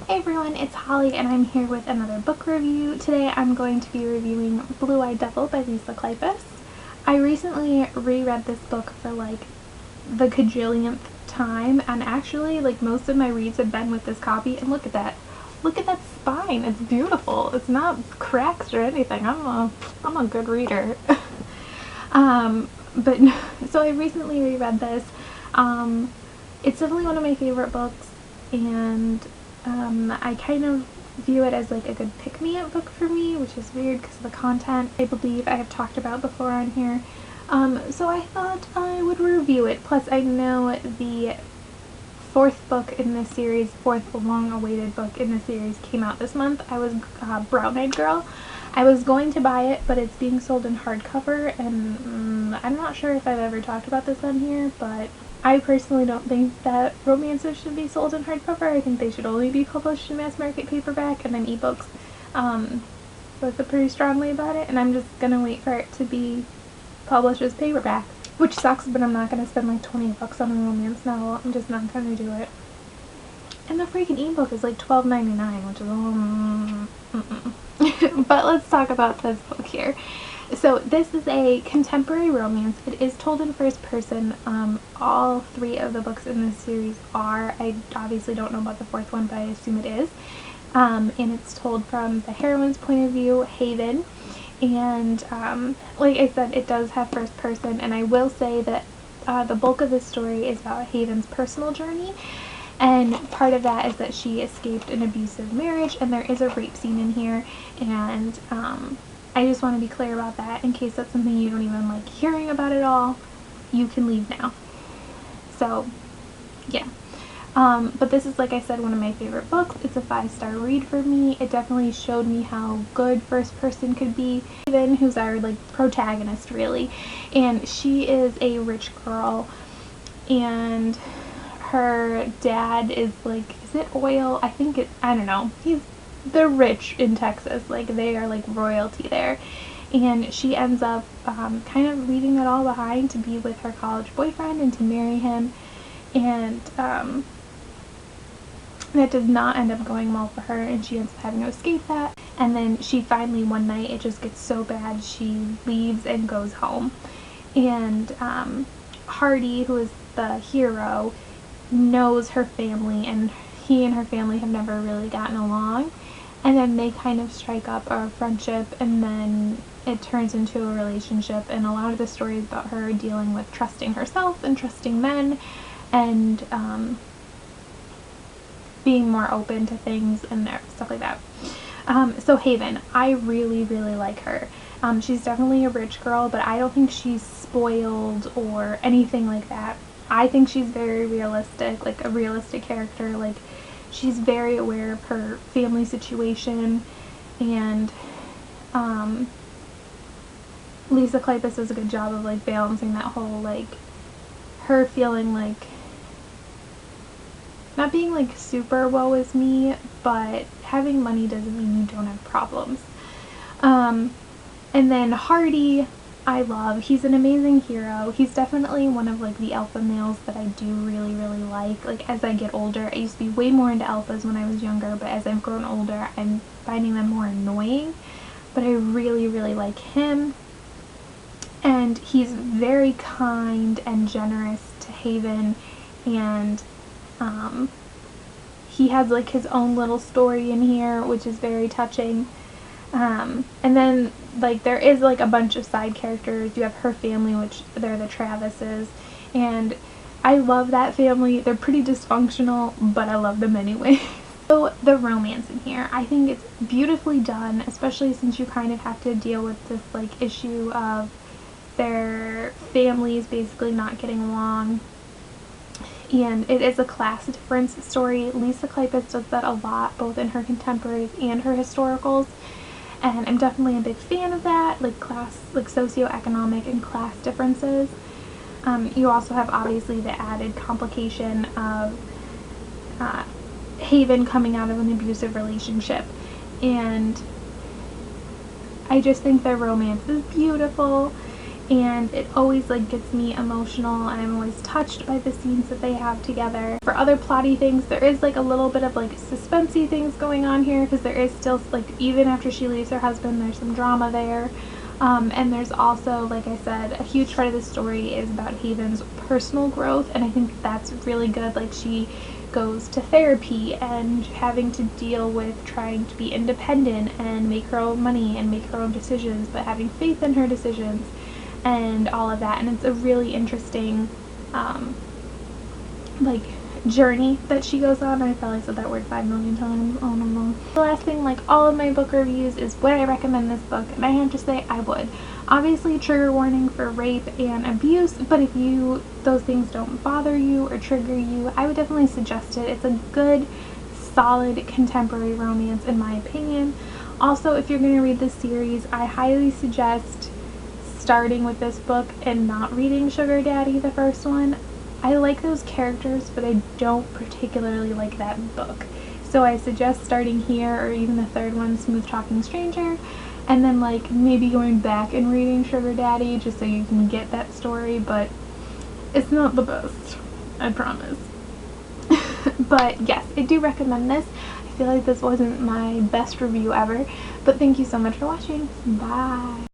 Hey everyone, it's Holly and I'm here with another book review. Today I'm going to be reviewing Blue-Eyed Devil by Lisa Kleypas. I recently reread this book for like the kajillionth time, and actually like most of my reads have been with this copy, and look at that. Look at that spine. It's beautiful. It's not cracks or anything. I'm a good reader. But so I recently reread this. It's definitely one of my favorite books, and I kind of view it as like a good pick-me-up book for me, which is weird because of the content I believe I have talked about before on here. So I thought I would review it. Plus I know the fourth long-awaited book in the series came out this month. I was Brown-Eyed Girl. I was going to buy it, but it's being sold in hardcover, and I'm not sure if I've ever talked about this on here, but I personally don't think that romances should be sold in hardcover. I think they should only be published in mass market paperback and then ebooks. So I feel pretty strongly about it, and I'm just gonna wait for it to be published as paperback. Which sucks, but I'm not gonna spend like 20 bucks on a romance novel. I'm just not gonna do it. And the freaking ebook is like $12.99, which is But let's talk about this book here. So this is a contemporary romance. It is told in first person. All three of the books in this series are. I obviously don't know about the fourth one, but I assume it is. And it's told from the heroine's point of view, Haven. And like I said, it does have first person, and I will say that the bulk of this story is about Haven's personal journey. And part of that is that she escaped an abusive marriage, and there is a rape scene in here, and I just want to be clear about that in case that's something you don't even like hearing about at all. You can leave now. So, yeah. But this is, like I said, one of my favorite books. It's a 5-star read for me. It definitely showed me how good first person could be. Even who's our like protagonist really, and she is a rich girl, and her dad is like, is it oil? I don't know. They're rich in Texas. Like they are like royalty there. And she ends up kind of leaving it all behind to be with her college boyfriend and to marry him. And that does not end up going well for her, and she ends up having to escape that. And then she finally, one night, it just gets so bad, she leaves and goes home. And Hardy, who is the hero, knows her family, and he and her family have never really gotten along. And then they kind of strike up a friendship, and then it turns into a relationship. And a lot of the story is about her dealing with trusting herself and trusting men, and being more open to things and stuff like that. So Haven, I really, really like her. She's definitely a rich girl, but I don't think she's spoiled or anything like that. I think she's very realistic, like a realistic character. Like she's very aware of her family situation, and Lisa Kleypas does a good job of like balancing that whole like her feeling like not being like super woe is me, but having money doesn't mean you don't have problems. And then Hardy, I love. He's an amazing hero. He's definitely one of like the alpha males that I do really, really like. Like as I get older, I used to be way more into alphas when I was younger, but as I've grown older, I'm finding them more annoying. But I really, really like him. And he's very kind and generous to Haven, and he has like his own little story in here, which is very touching. And then like there is like a bunch of side characters. You have her family, which they're the Travises, and I love that family. They're pretty dysfunctional, but I love them anyway. So the romance in here, I think it's beautifully done, especially since you kind of have to deal with this like issue of their families basically not getting along. And it is a class difference story. Lisa Kleypas does that a lot, both in her contemporaries and her historicals. And I'm definitely a big fan of that, like socioeconomic and class differences. You also have obviously the added complication of Haven coming out of an abusive relationship. And I just think their romance is beautiful. and it always like gets me emotional, and I'm always touched by the scenes that they have together. For other plotty things, there is like a little bit of like suspensey things going on here, because there is still like, even after she leaves her husband, there's some drama there. And there's also, like I said, a huge part of the story is about Haven's personal growth, and I think that's really good. Like, she goes to therapy and having to deal with trying to be independent and make her own money and make her own decisions, but having faith in her decisions and all of that. And it's a really interesting like journey that she goes on. I probably said that word 5 million times. Oh no. The last thing, like all of my book reviews, is would I recommend this book? And I have to say I would. Obviously trigger warning for rape and abuse, but if those things don't bother you or trigger you, I would definitely suggest it. It's a good, solid contemporary romance in my opinion. Also, if you're going to read this series, I highly suggest starting with this book and not reading Sugar Daddy, the first one. I like those characters, but I don't particularly like that book. So I suggest starting here, or even the third one, Smooth Talking Stranger, and then like maybe going back and reading Sugar Daddy just so you can get that story, but it's not the best, I promise. But yes, I do recommend this. I feel like this wasn't my best review ever, but thank you so much for watching. Bye!